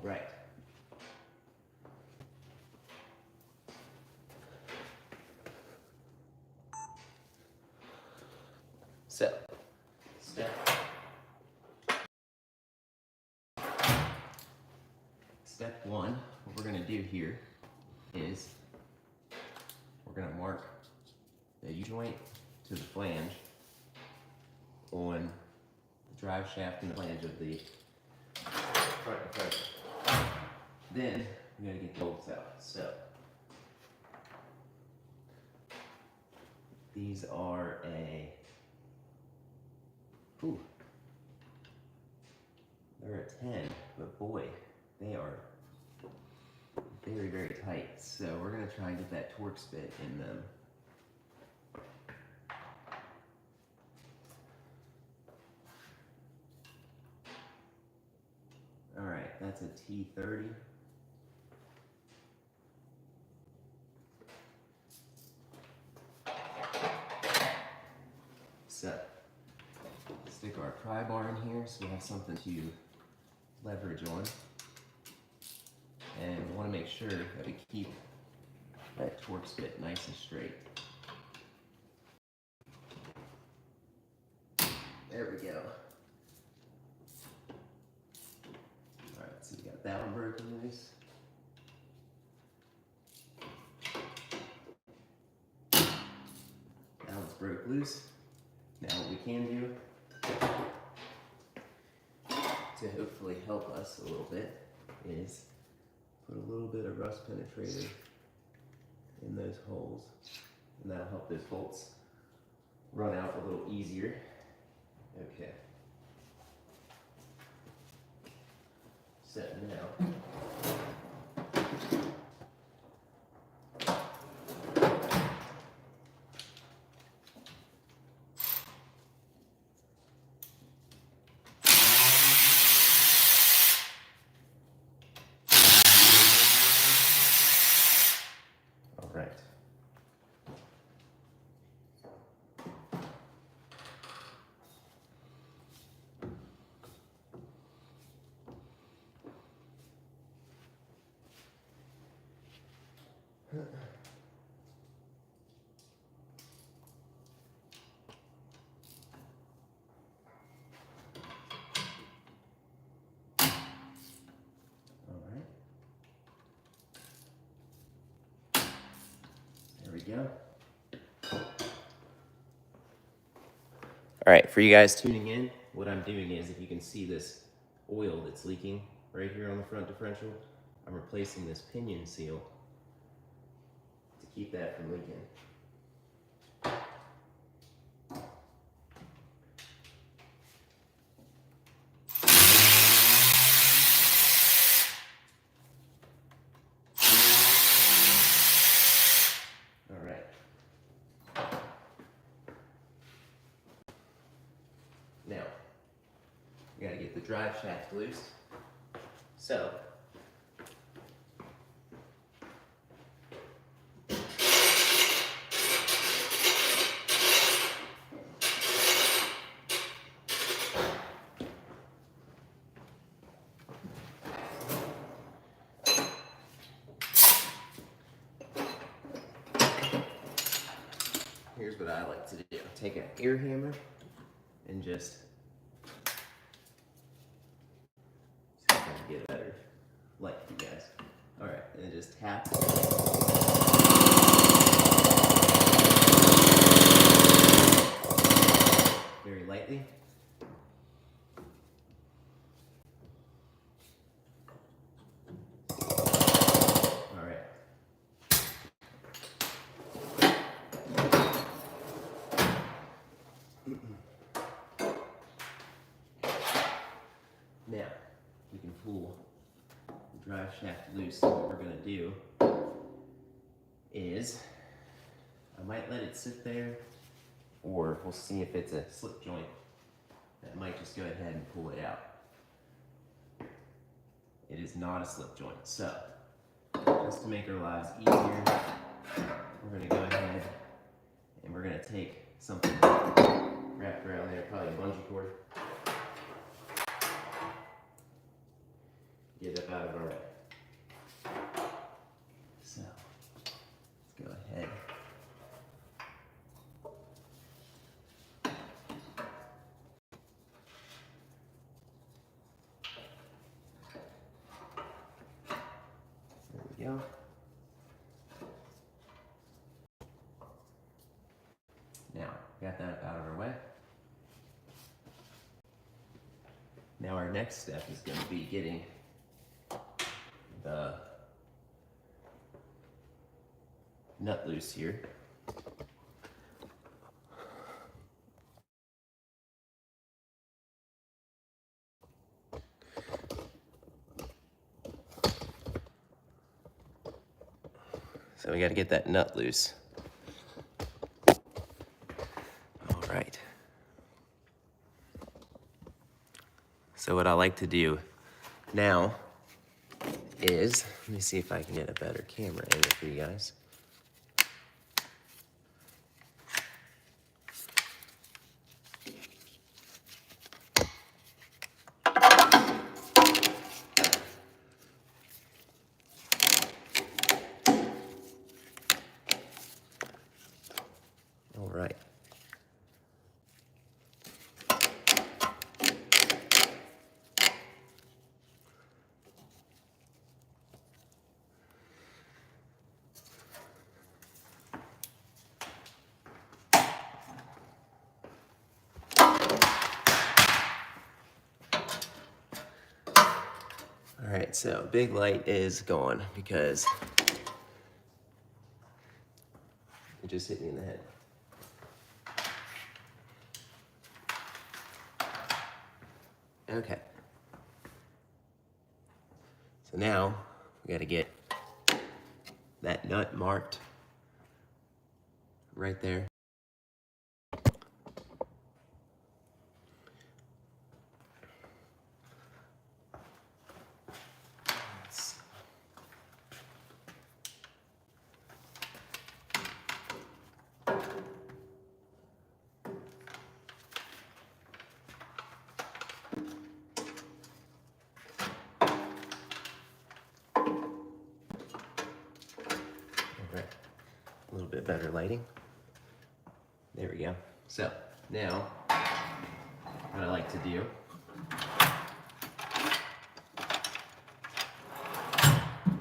right. So, step one, what we're going to do here is we're going to mark the U-joint to the flange on the drive shaft and the flange of the front and front. Then we're going to get the bolts out. So these are they're a 10, but boy, they are very, very tight. So we're going to try and get that Torx bit in them. All right, that's a T30. So, stick our pry bar in here so we have something to leverage on. And we want to make sure that we keep that Torx bit nice and straight. There we go. Alright, so we got that one broken loose. That one's broke loose. Now what we can do to hopefully help us a little bit is put a little bit of rust penetrator in those holes, and that'll help those bolts run out a little easier. Okay. So now, all right. There we go. All right, for you guys tuning in, what I'm doing is, if you can see this oil that's leaking right here on the front differential, I'm replacing this pinion seal to keep that from leaking. All right. Now, we gotta get the drive shaft loose. So, here's what I like to do. Take an air hammer and just see if I can get a better light for you guys. All right, and then just tap. Very lightly. All right. Now, we can pull the drive shaft loose. So what we're going to do is, I might let it sit there, or we'll see if it's a slip joint. I might just go ahead and pull it out. It is not a slip joint. So, just to make our lives easier, we're going to go ahead and we're going to take something wrapped around there, probably a bungee cord. get it out of our way. So let's go ahead. There we go. Now, got that out of our way. Now our next step is going to be getting the nut loose here. So we got to get that nut loose. All right. So what I like to do now is, let me see if I can get a better camera angle for you guys. All right. All right, so big light is gone because it just hit me in the head. Okay. So now we got to get that nut marked right there. Right. A little bit better lighting. There we go. So now what I like to do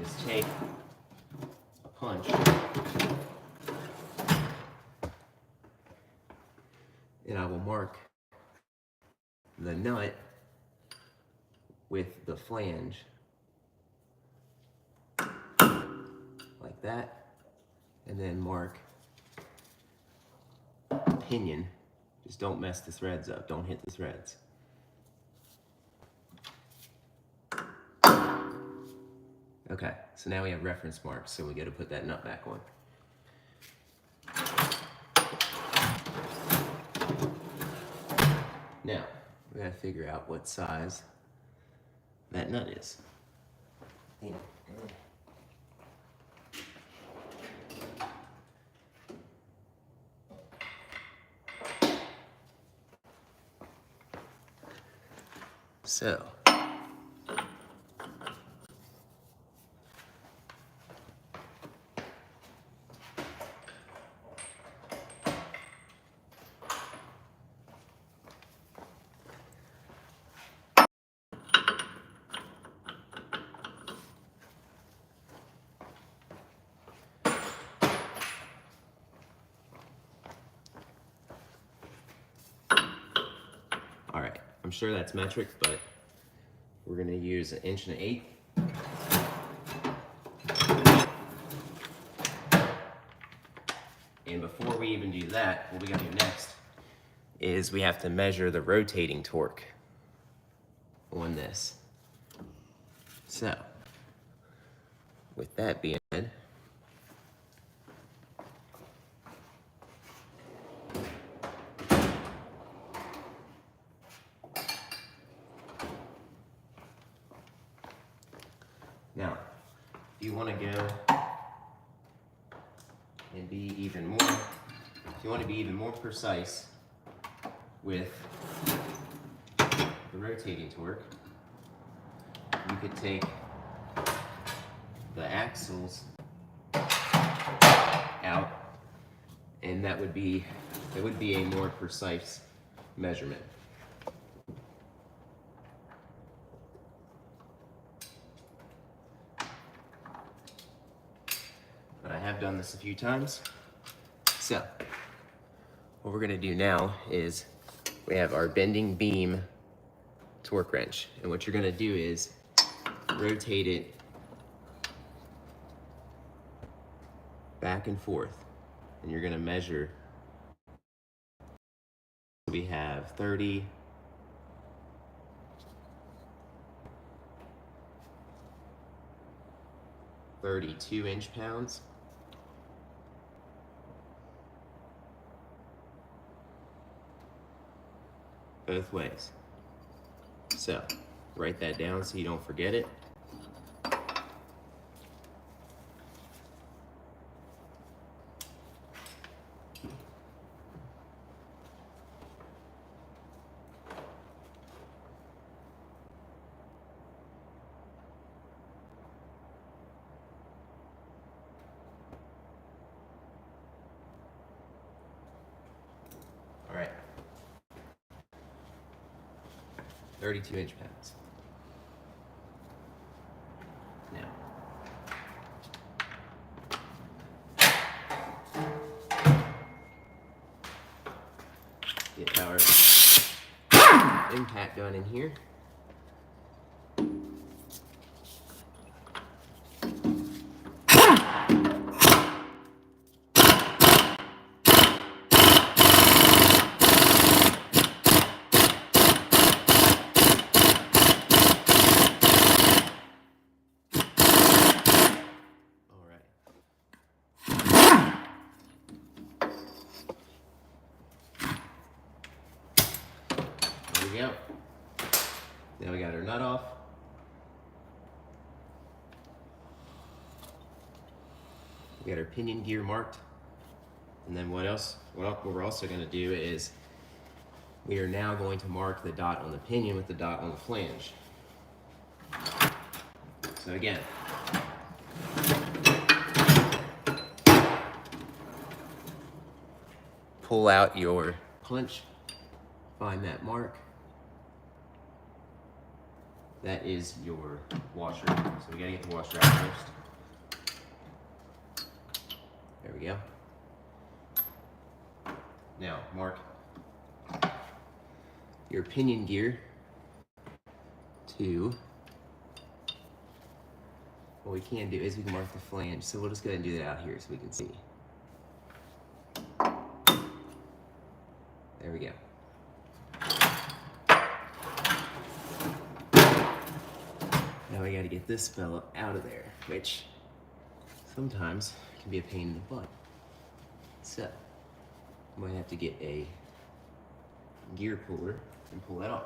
is take a punch and I will mark the nut with the flange like that, and then mark the pinion. Just don't mess the threads up, don't hit the threads. Okay, so now we have reference marks, so we got to put that nut back on. Now, we got to figure out what size that nut is. So, all right, I'm sure that's metric, but we're gonna use 1 1/8 inches. And before we even do that, what we gotta do next is we have to measure the rotating torque on this. So, with that being said, now, if you want to go and be even more, if you want to be even more precise with the rotating torque, you could take the axles out, and it would be a more precise measurement. But I have done this a few times. So what we're going to do now is we have our bending beam torque wrench, and what you're going to do is rotate it back and forth, and you're going to measure. We have 30, 32 inch-pounds. Both ways. So write that down so you don't forget it. All right. 32 inch-pounds. Now, get our impact gun in here. There we go. Now we got our nut off. We got our pinion gear marked. And then what else? What we're also going to do is we are now going to mark the dot on the pinion with the dot on the flange. So again, pull out your punch, find that mark. That is your washer. So we gotta get the washer out first. There we go. Now, mark your pinion gear to, what we can do is we can mark the flange. So we'll just go ahead and do that out here so we can see. There we go. Now we gotta get this fella out of there, which sometimes can be a pain in the butt. So, I might have to get a gear puller and pull that off.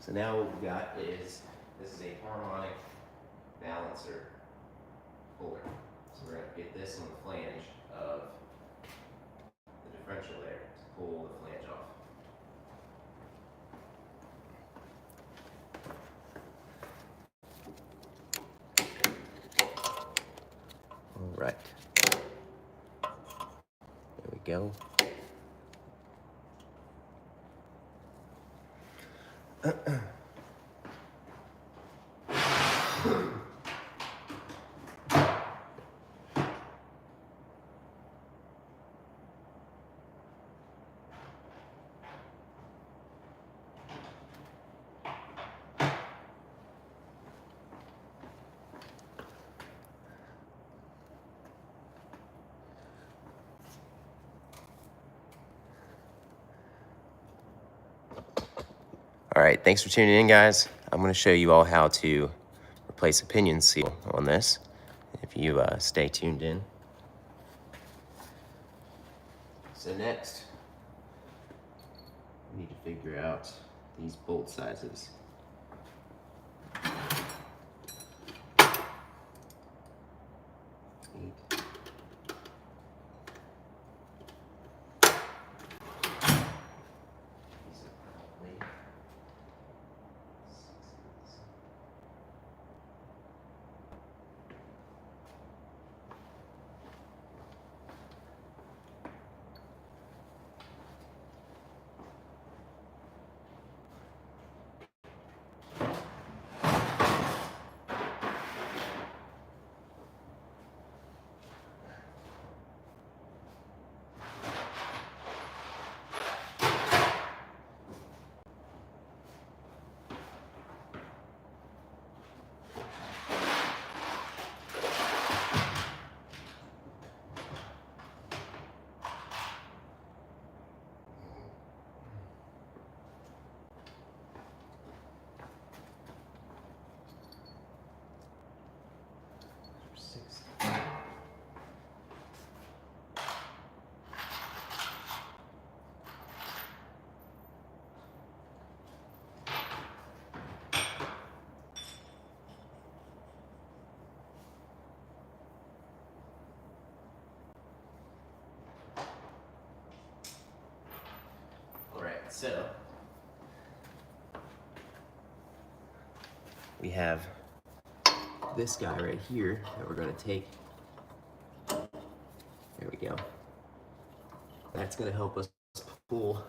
So now what we've got is, this is a harmonic balancer puller. So we're going to get this on the flange of the differential there to pull the flange off. All right. There we go. All right, thanks for tuning in, guys. I'm gonna show you all how to replace a pinion seal on this, if you stay tuned in. So next, we need to figure out these bolt sizes. So, we have this guy right here that we're going to take. There we go. That's going to help us pull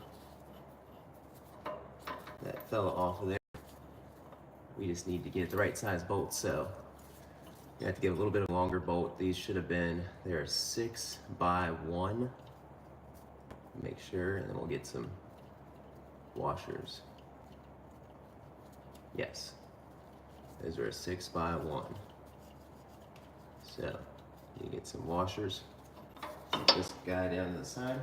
that fella off of there. We just need to get the right size bolt, so you have to get a little bit of a longer bolt. These should have been, they're 6x1. Make sure, and then we'll get some washers. Yes, those are a 6x1. So you get some washers. Put this guy down to the side.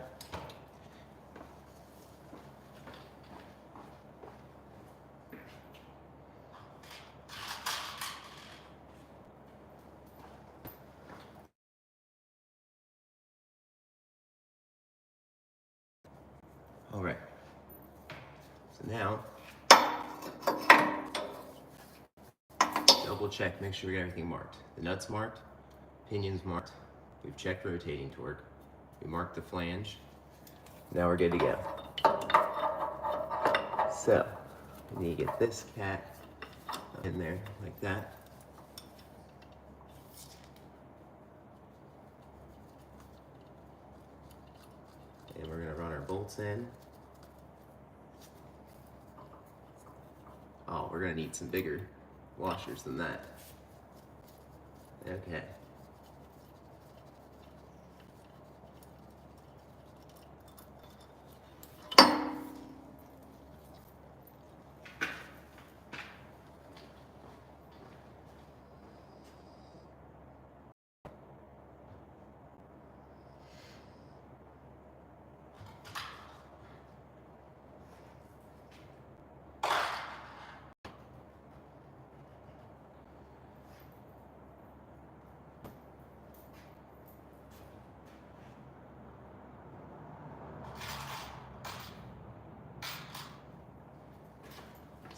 All right. So now, double check, make sure we got everything marked. The nut's marked, pinion's marked. We've checked rotating torque. We marked the flange. Now we're good to go. So, we need to get this cat in there like that. And we're gonna run our bolts in. Oh, we're gonna need some bigger washers than that. Okay.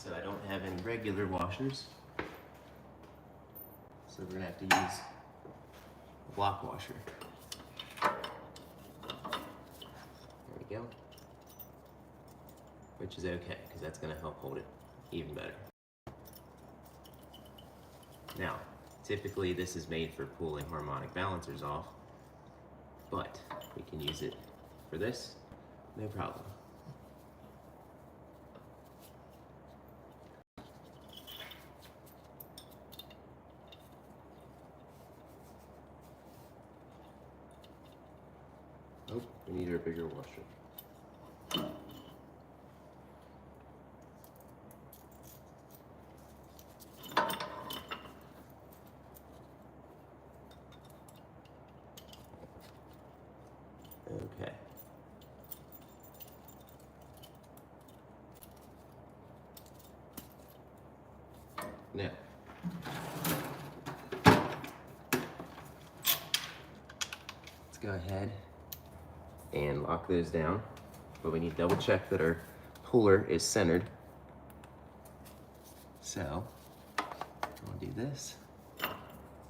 So I don't have any regular washers. So we're gonna have to use a block washer. There we go. Which is okay, because that's gonna help hold it even better. Now, typically this is made for pulling harmonic balancers off, but we can use it for this, no problem. Oh, we need our bigger washer. Okay. Now, let's go ahead and lock those down, but we need to double check that our puller is centered. So, I'll do this.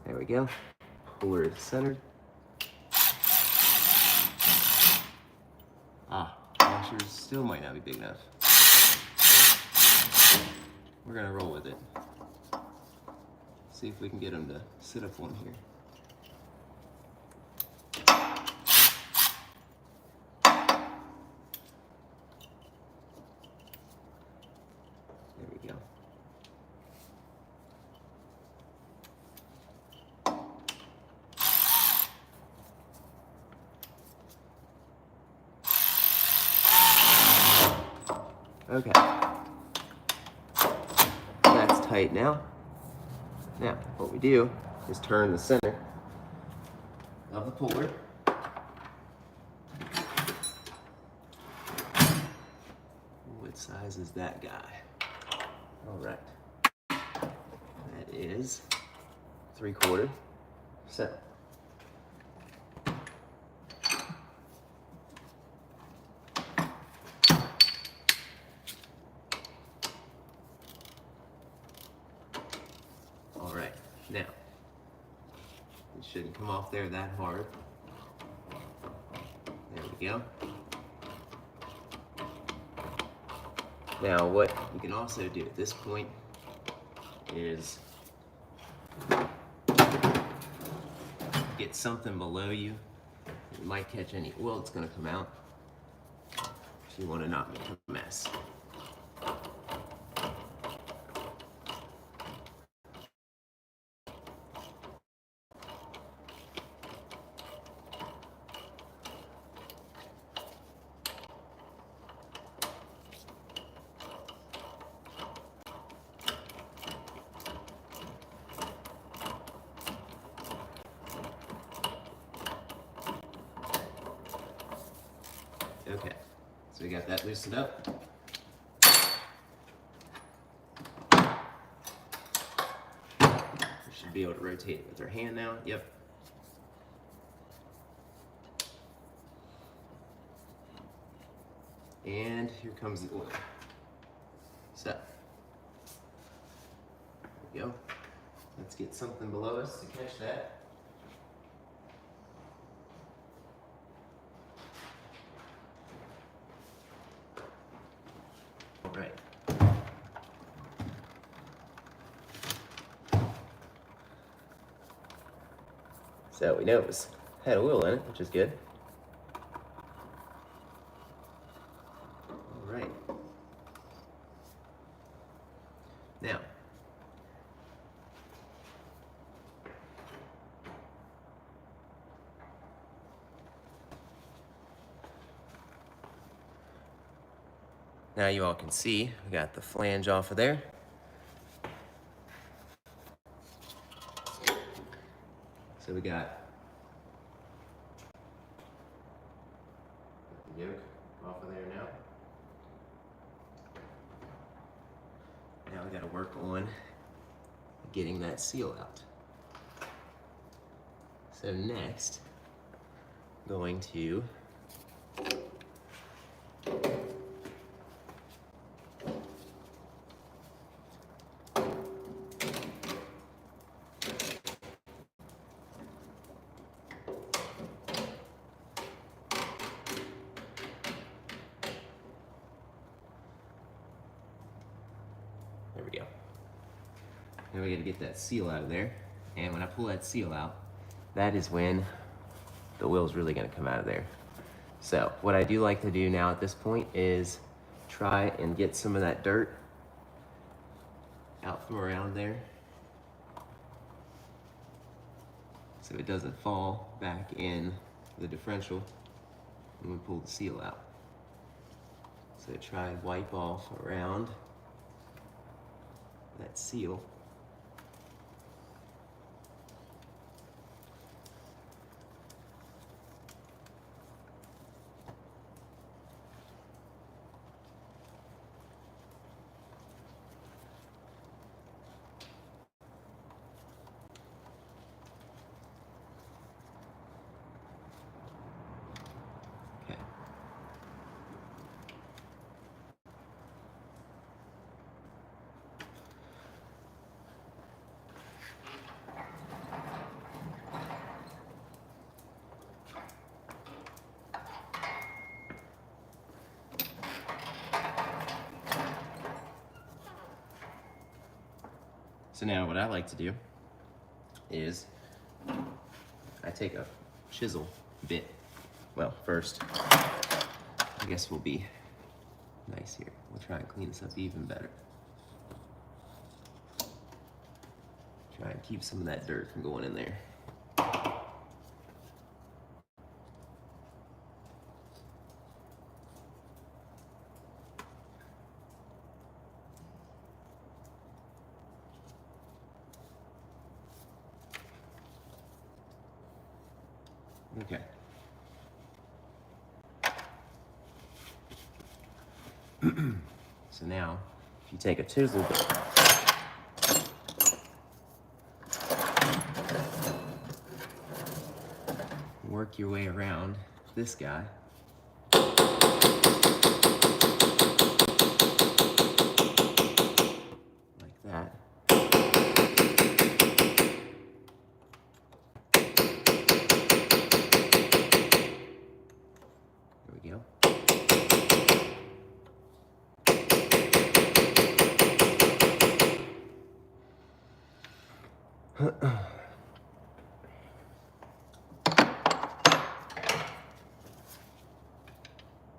There we go. Puller is centered. Washers still might not be big enough. We're gonna roll with it. See if we can get them to sit up one here. There we go. Okay. That's tight now. Now, what we do is turn the center of the puller. What size is that guy? All right. That is 3/4. So, all right, now, it shouldn't come off there that hard. There we go. Now, what you can also do at this point is get something below you. You might catch any oil that's gonna come out. So you wanna not make a mess. Okay, so we got that loosened up. We should be able to rotate it with our hand now. Yep. And here comes the oil. So, there we go. Let's get something below us to catch that. All right. So we know it had oil in it, which is good. All right. Now, you all can see we got the flange off of there. So we got the yoke off of there now. Now we got to work on getting that seal out. So next, going to there we go. Now we got to get that seal out of there. And when I pull that seal out, that is when the oil's really going to come out of there. So what I do like to do now at this point is try and get some of that dirt out from around there so it doesn't fall back in the differential when we pull the seal out. So try and wipe off around that seal. So now what I like to do is I take a chisel bit. Well, first, I guess we'll be nice here. We'll try and clean this up even better. Try and keep some of that dirt from going in there. Okay. So now, if you take a chisel bit, work your way around this guy. Like that. There we go.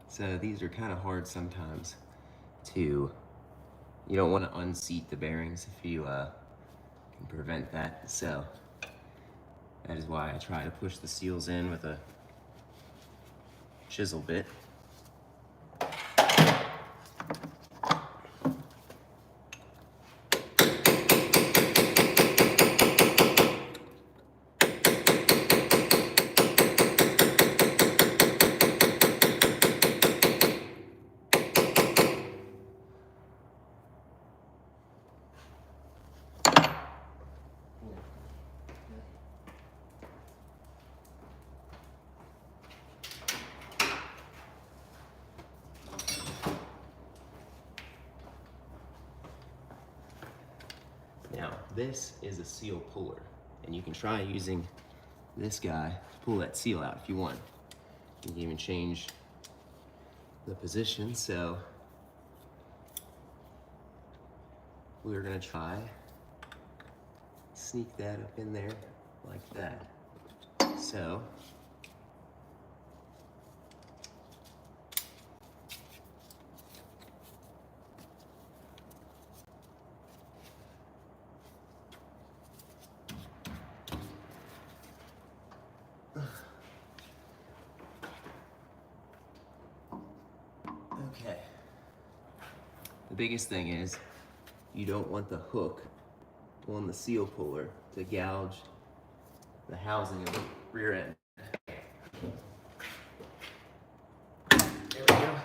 So these are kind of hard sometimes you don't want to unseat the bearings if you can prevent that. So that is why I try to push the seals in with a chisel bit. Now, this is a seal puller, and you can try using this guy to pull that seal out if you want. You can even change the position, so we're gonna try sneak that up in there like that. So okay. The biggest thing is you don't want the hook on the seal puller to gouge the housing of the rear end. There we go. All right.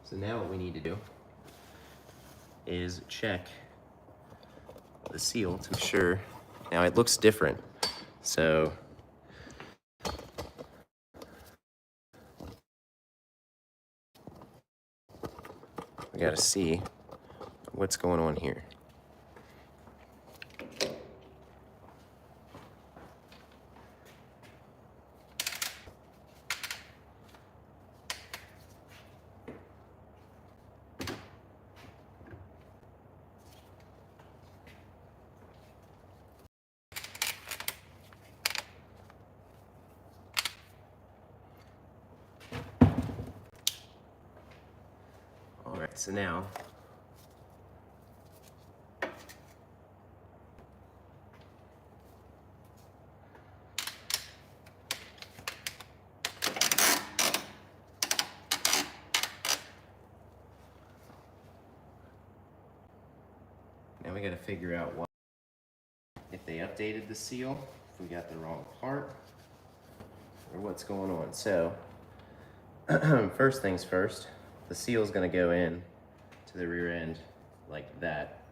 So now what we need to do is check the seal to ensure. Now it looks different, so we gotta see what's going on here. So now, we got to figure out what, if they updated the seal, if we got the wrong part, or what's going on. So, first things first, the seal is going to go in to the rear end like that,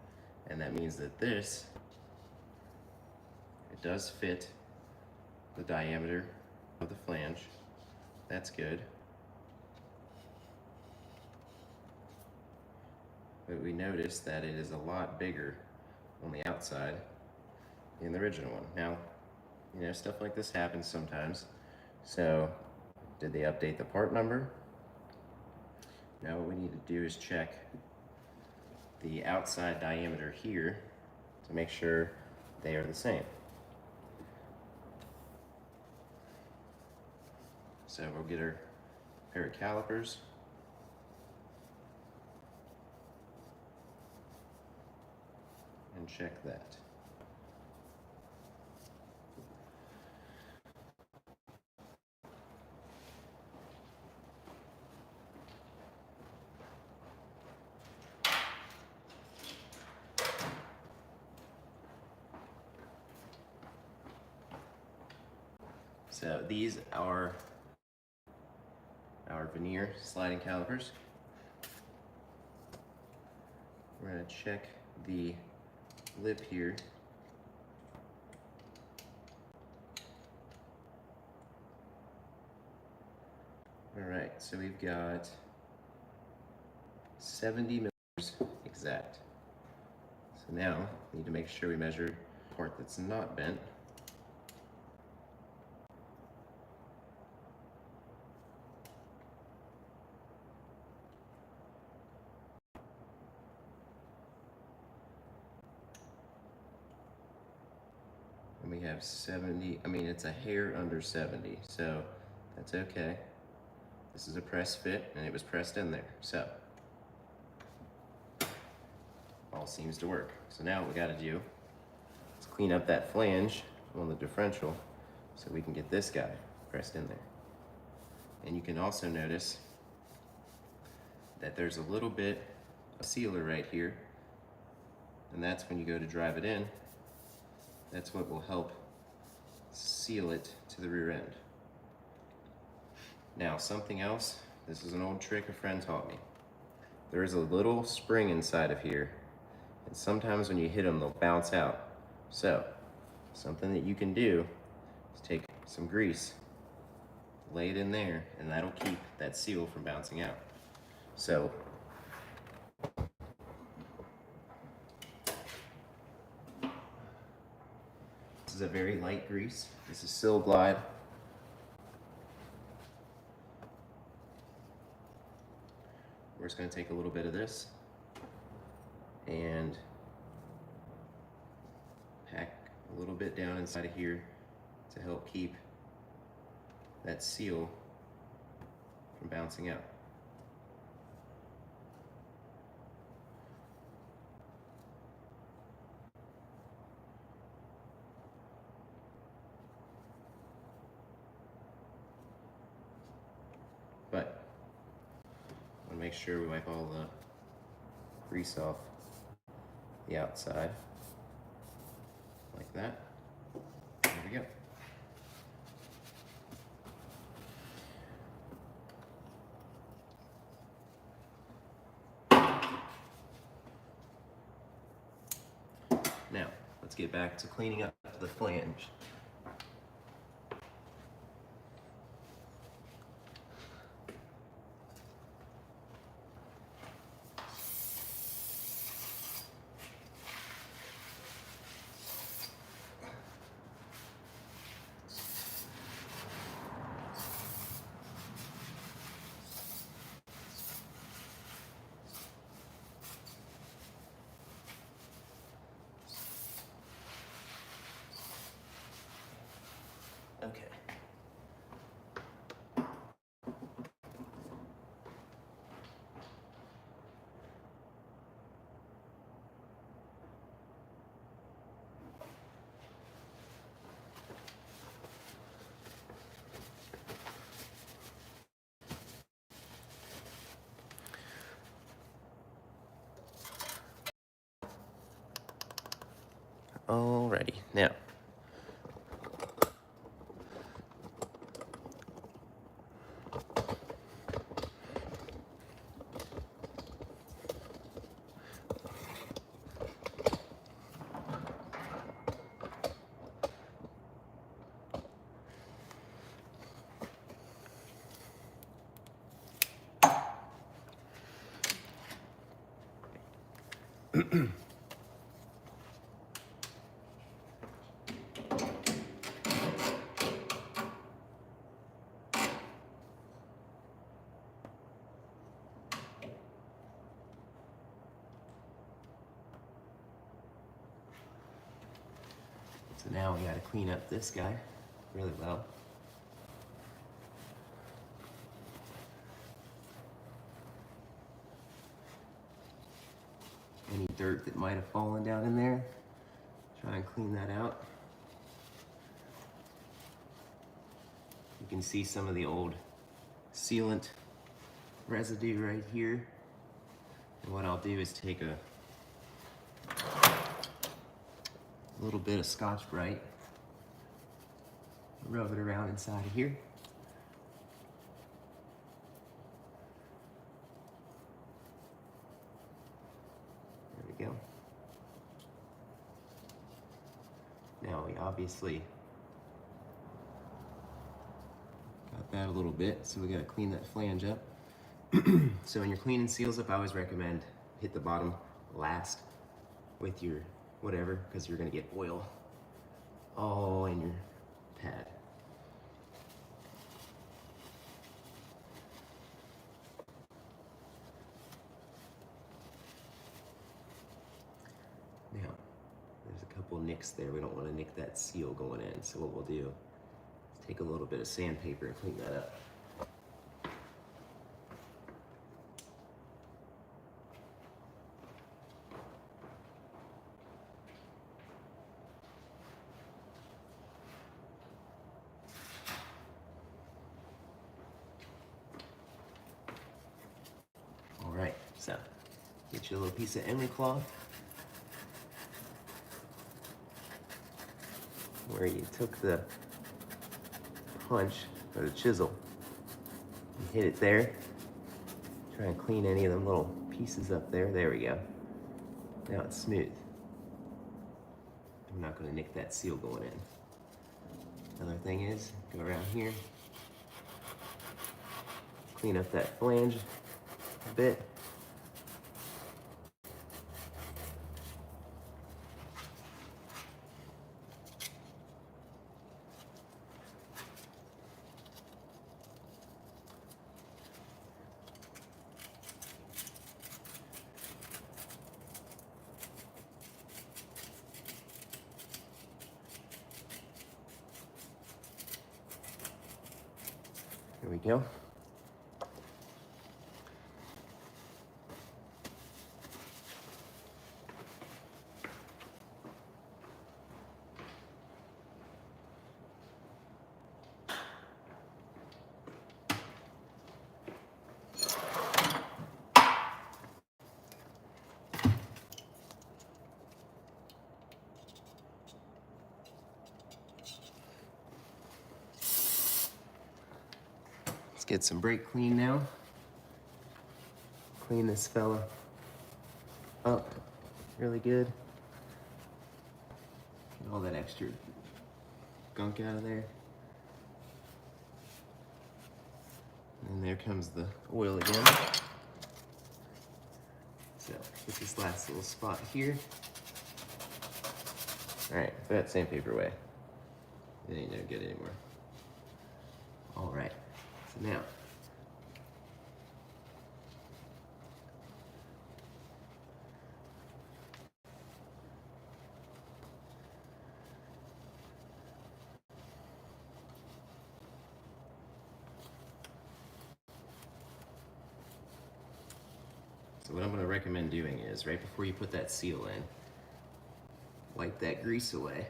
and that means that this, it does fit the diameter of the flange. That's good. But we notice that it is a lot bigger on the outside than the original one. Now, you know, stuff like this happens sometimes. So, did they update the part number? Now what we need to do is check the outside diameter here to make sure they are the same. So we'll get our pair of calipers. And check that. So these are our veneer sliding calipers. We're going to check the lip here. All right, so we've got 70 millimeters exact. So now we need to make sure we measure the part that's not bent. And we have 70, I mean, it's a hair under 70, so that's okay. This is a press fit, and it was pressed in there, so all seems to work. So now what we gotta do is clean up that flange on the differential so we can get this guy pressed in there. And you can also notice that there's a little bit of sealer right here, and that's when you go to drive it in. That's what will help seal it to the rear end. Now, something else, this is an old trick a friend taught me. There is a little spring inside of here, and sometimes when you hit them, they'll bounce out. So, something that you can do is take some grease, lay it in there, and that'll keep that seal from bouncing out. So, this is a very light grease. This is Sil Glide. We're just going to take a little bit of this and pack a little bit down inside of here to help keep that seal from bouncing out. But I want to make sure we wipe all the grease off the outside like that. There we go. Now, let's get back to cleaning up the flange. Alrighty, now. So now we gotta clean up this guy really well. Any dirt that might have fallen down in there, try and clean that out. You can see some of the old sealant residue right here. And what I'll do is take a little bit of Scotch-Brite, rub it around inside of here. There we go. Now we obviously got that a little bit, so we gotta clean that flange up. So when you're cleaning seals up, I always recommend hit the bottom last with your whatever, because you're gonna get oil all in your pad. Now, there's a couple nicks there. We don't want to nick that seal going in. So what we'll do is take a little bit of sandpaper and clean that up. All right, so get you a little piece of emery cloth where you took the punch or the chisel and hit it there. Try and clean any of them little pieces up there. There we go. Now it's smooth. I'm not going to nick that seal going in. Another thing is, go around here, clean up that flange a bit. Here we go. Let's get some brake clean now. Clean this fella up really good. Get all that extra gunk out of there. And there comes the oil again. So get this last little spot here. All right, put that sandpaper away. It ain't no good anymore. All right, so now, what I'm gonna recommend doing is, right before you put that seal in, wipe that grease away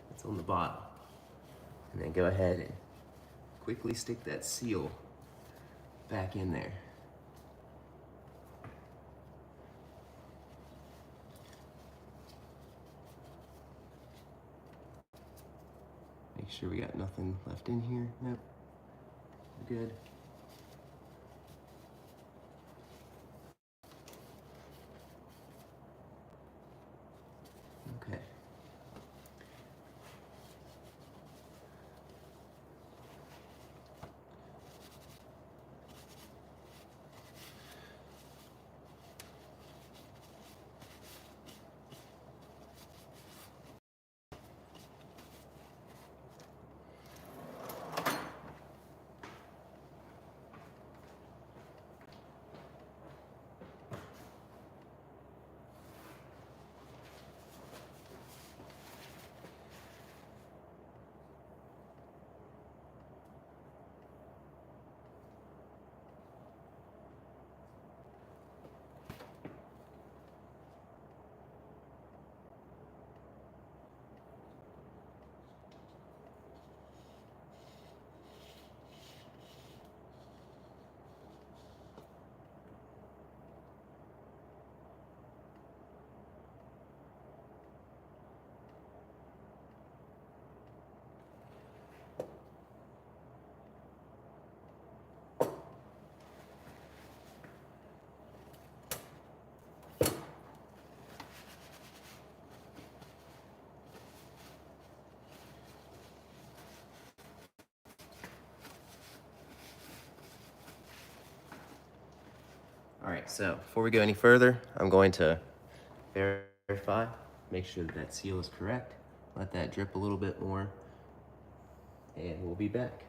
that's on the bottom. And then go ahead and quickly stick that seal back in there. Make sure we got nothing left in here. Nope, we're good. Okay. All right, so before we go any further, I'm going to verify, make sure that seal is correct. Let that drip a little bit more, and we'll be back.